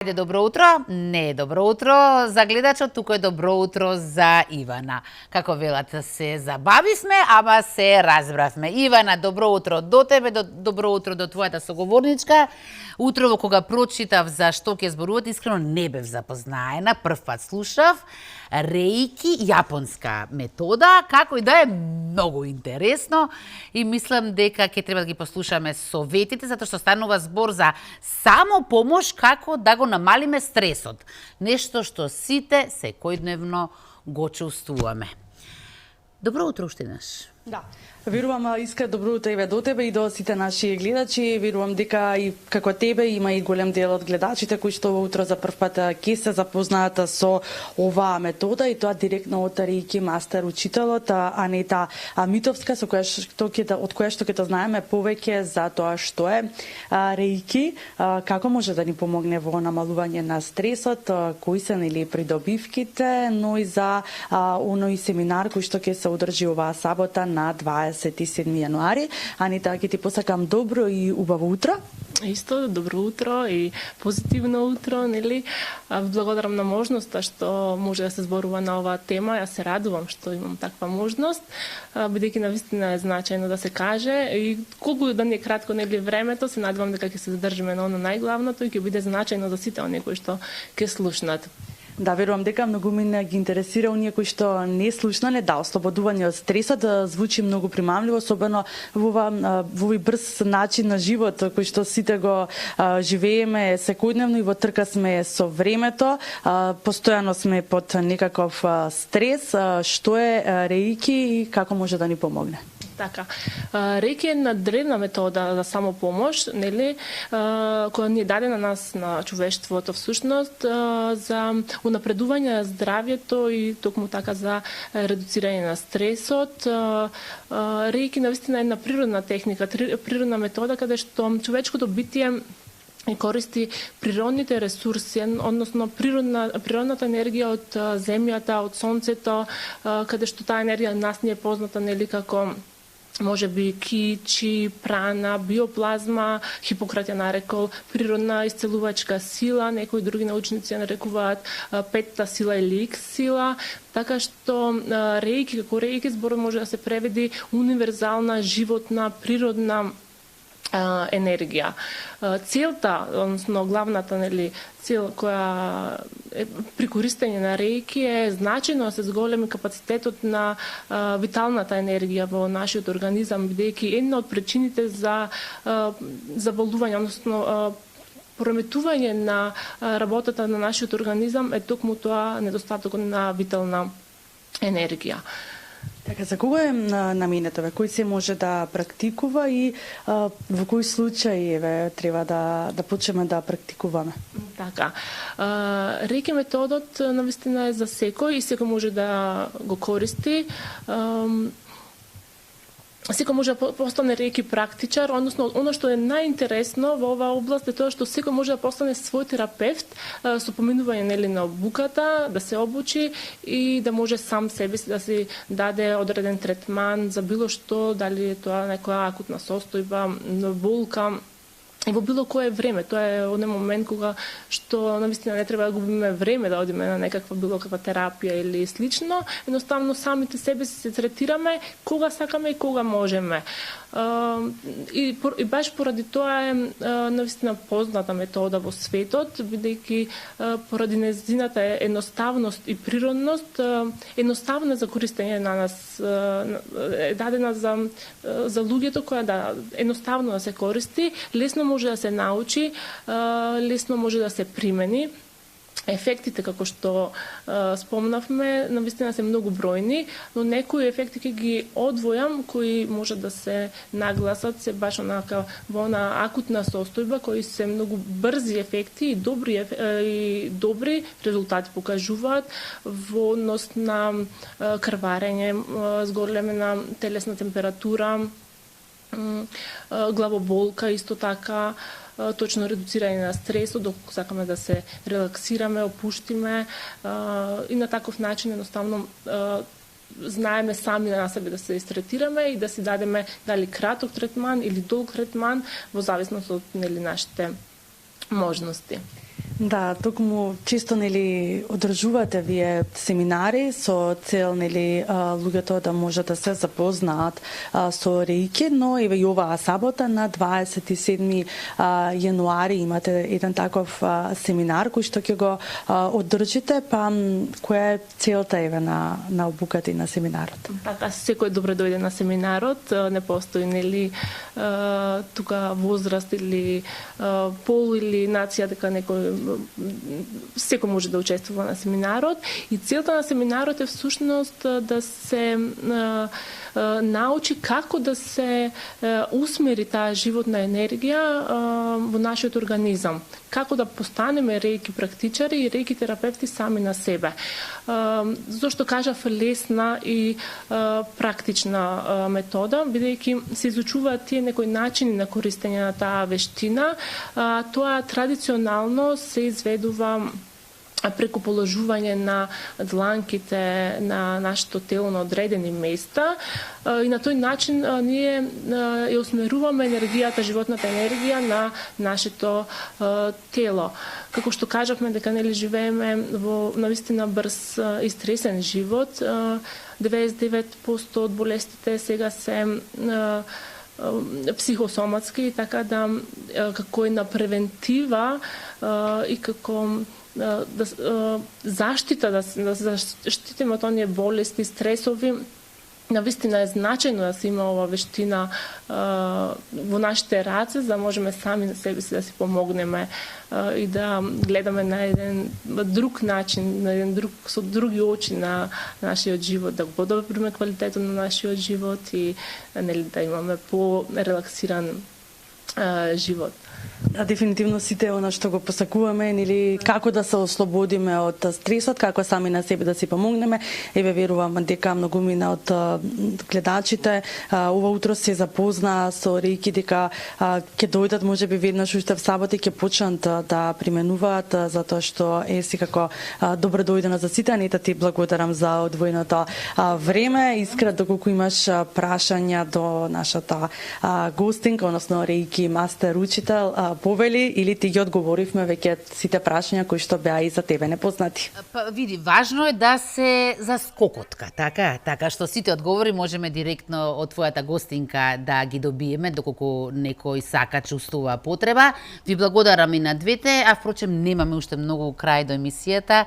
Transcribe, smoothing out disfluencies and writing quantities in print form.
Ајде, добро утро. Не е добро утро за гледачот, туку е добро утро за Ивана. Како велат, се забавивме, ама се разбравме. Ивана, добро утро до тебе, добро утро до твојата соговорничка. Утрово кога прочитав за што ќе зборуват, искрено не бев запознаена, прв пат слушав. Реики, јапонска метода, како и да е многу интересно и мислам дека ќе треба да ги послушаме советите, затоа што станува збор за само помош како да го намалиме стресот. Нешто што сите секојдневно го чувствуваме. Добро утро уште еднаш. Да. Верувам, Искра, добро утро и до тебе и до сите наши гледачи. Верувам дека и како тебе има и голем дел од гледачите кои што утро за прв пат ќе се запознаат со оваа метода и тоа директно од Реики мастер учителот Анета Митовска, со која што од која што ќе да знаеме повеќе за тоа што е Реики, како може да ни помогне во намалување на стресот, кои се придобивките, но и за оној семинар кој што ќе се одржи оваа сабота на 27 јануари. Анита, ќе ти посакам добро и убаво утро. Исто, добро утро и позитивно утро, нели? Благодарам на можноста што може да се зборува на оваа тема. Јас се радувам што имам таква можност, бидејќи навистина е значајно да се каже и колку да ни е кратко нели времето, се надевам дека ќе се задржиме на оно најглавното и ќе биде значајно за сите оние кои што ќе слушнат. Да, верувам дека многу мене ги интересира оние кои што не слушнале, да, ослободување од стресот звучи многу примамливо, особено во овој брз начин на живот кој што сите го живееме секојдневно и во трка сме со времето, постојано сме под некаков стрес. Што е Реики и како може да ни помогне? Така. Реики е една древна метода за самопомош, нели, која ни е дадена нас на човештвото всушност за унапредување на здравјето и токму така за редуцирање на стресот. Реики навистина е една природна техника, природна метода каде што човечкото битие користи природните ресурси, односно природната енергија од земјата, од сонцето, каде што таа енергија нас не е позната нели како може би ки, прана, биоплазма, Хипократ ја нарекол природна исцелувачка сила, некои други научници ја нарекуваат петта сила или икс сила, така што Реики како Реики збор може да се преведи универзална, животна, природна енергија. Целта, односно главната нели цел која е при користење на Реики е значајно да се зголеми капацитетот на виталната енергија во нашиот организам, бидејќи една од причините за заболување, односно пореметување на работата на нашиот организам е токму тоа недостатокот на витална енергија. Така, за кого е наменето? Кој се може да практикува и во кои случаи треба да почнеме да практикуваме? Така. Реики методот навистина е за секој и секој може да го користи. Секој може да постане Реики практичар, односно оно што е најинтересно во оваа област е тоа што секој може да постане свој терапевт со поминување нели на обуката, да се обучи и да може сам себе си да си даде одреден третман за било што, дали е тоа некоја акутна состојба, болка и во било кое време. Тоа е оној момент кога што навистина не треба да губиме време да одиме на некаква било каква терапија или слично, едноставно самите себе си се третираме кога сакаме и кога можеме. И баш поради тоа е навистина позната метода во светот, бидејќи поради нејзината едноставност и природност, едноставна за користење на нас, е дадена за луѓето која да едноставно да се користи, лесно може да се научи, лесно може да се примени. Ефектите, како што спомнавме, навистина се многу бројни, но некои ефекти ќе ги одвојам, кои може да се нагласат, се баш онака во она акутна состојба, кои се многу брзи ефекти и добри резултати покажуваат во однос на крварење, зголемена телесна температура, главоболка, исто така, точно редуцирање на стресот, доколку сакаме да се релаксираме, опуштиме и на таков начин едноставно знаеме сами на себе да се истретираме и да си дадеме дали краток третман или долг третман во зависност од нашите можности. Да, токму често нели одржувате вие семинари со цел нели луѓето да можат да се запознаат со реики, но еве и оваа сабота на 27 јануари имате еден таков семинар кој што ќе го одржите, па која е целта еве на обуката и на семинарот? Така, секој добре дојде на семинарот, не постои нели тука возраст или пол или нација, дека некој секој може да учествува на семинарот и целта на семинарот е всушност да се научи како да се усмери таа животна енергија во нашиот организам, како да постанеме реiki практичари и реiki терапевти сами на себе. Зошто кажав лесна и практична метода, бидејќи се изучуваат тие некои начини на користење на таа вештина, тоа традиционално се изведува преку положување на дланките на нашето тело на одредени места и на тој начин ние ја усмеруваме енергијата, животната енергија на нашето тело. Како што кажавме дека нели живееме во навистина брз и стресен живот, 99% од болестите сега се психосоматски, така да како една превентива и како заштита, да заштитиме од оние болести, стресови, навистина е значајно да се има ова вештина во нашите раце, за да можеме сами на себе си да си помогнеме и да гледаме на еден друг начин, на еден друг, со други очи на нашиот живот, да го подобриме квалитетот на нашиот живот и нели да имаме по-релаксиран живот. Да, дефинитивно сите она што го посакуваме, нели како да се ослободиме од стресот, како сами на себе да си помогнеме. Еве верувам дека многумина од гледачите ова утро се запознаа со реики, дека ќе дојдат можеби веднаш уште в сабота и ќе почнат да применуваат, затоа што е секако добро дојдено за сите. Анета, ти благодарам за одвоеното време. Искра, доколку имаш прашања до нашата гостинка, односно реики мастер учител, повели, или ти ги одговоривме веќе сите прашања кои што беа и за тебе непознати? Па види, важно е да се за скокотка, така што сите одговори можеме директно од твојата гостинка да ги добиеме доколку некој сака, чувствува потреба. Ви благодарам и на двете, а впрочем немаме уште многу крај до емисијата